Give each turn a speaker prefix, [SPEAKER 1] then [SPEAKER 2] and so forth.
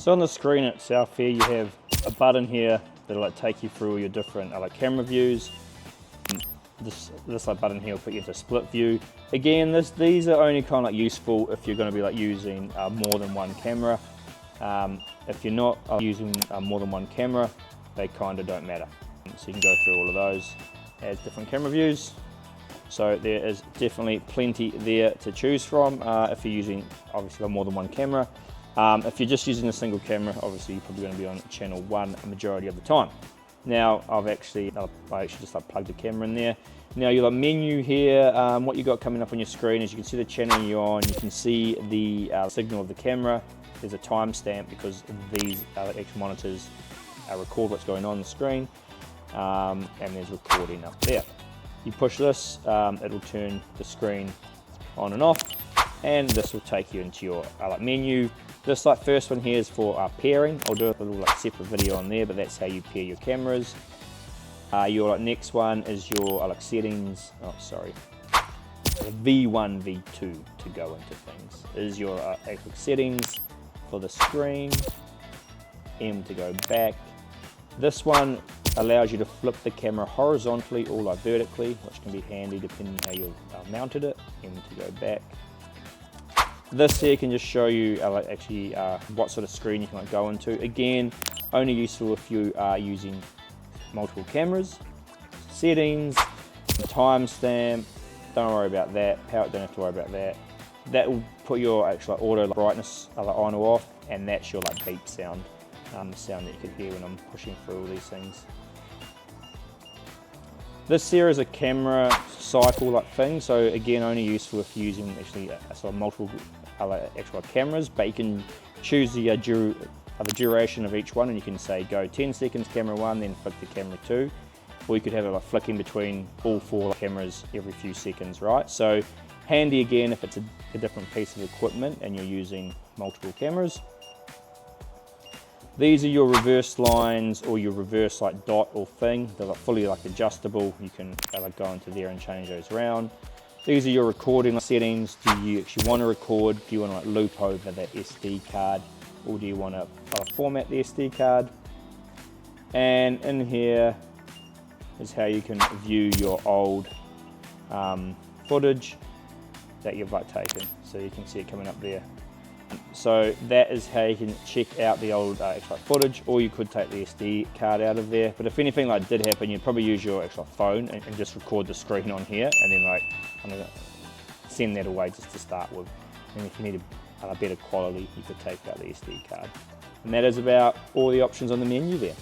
[SPEAKER 1] So on the screen itself here, you have a button here that'll like take you through all your different like camera views. This like button here will put you into split view. Again, these are only kind of like useful if you're going to be like using more than one camera. If you're not using more than one camera, they kind of don't matter. So you can go through all of those as different camera views. So there is definitely plenty there to choose from if you're using obviously more than one camera. If you're just using a single camera, obviously you're probably going to be on channel 1 a majority of the time. Now I actually just like plugged the camera in there. Now your menu here, what you got coming up on your screen is you can see the channel you're on, you can see the signal of the camera. There's a timestamp because these extra monitors record what's going on the screen, and there's recording up there. You push this, it'll turn the screen on and off, and this will take you into your menu. This first one here is for pairing. I'll do a little separate video on there, but that's how you pair your cameras. Your next one is your settings. Oh, sorry. V1, V2 to go into things is your actual settings for the screen. M to go back. This one allows you to flip the camera horizontally or vertically, which can be handy depending how you've mounted it. M to go back. This here can just show you what sort of screen you can go into. Again, only useful if you are using multiple cameras. Settings, timestamp, don't worry about that. Power, don't have to worry about that. That will put your actual auto brightness on or off, and that's your beep sound, the sound that you can hear when I'm pushing through all these things. This here is a camera cycle thing, so again only useful if you're using multiple extra cameras, but you can choose the duration of each one, and you can say go 10 seconds camera 1, then flick to camera 2, or you could have it flicking between all 4 cameras every few seconds, right? So handy again if it's a different piece of equipment and you're using multiple cameras. These are your reverse lines or your reverse dot or thing. They're fully adjustable. You can go into there and change those around. These are your recording settings. Do you actually want to record? Do you want to loop over the SD card, or do you want to format the SD card? And in here is how you can view your old footage that you've taken. So you can see it coming up there. So that is how you can check out the old footage, or you could take the SD card out of there. But if anything did happen, you'd probably use your phone and just record the screen on here, and then I'm gonna send that away just to start with. And if you need a better quality, you could take out the SD card. And that is about all the options on the menu there.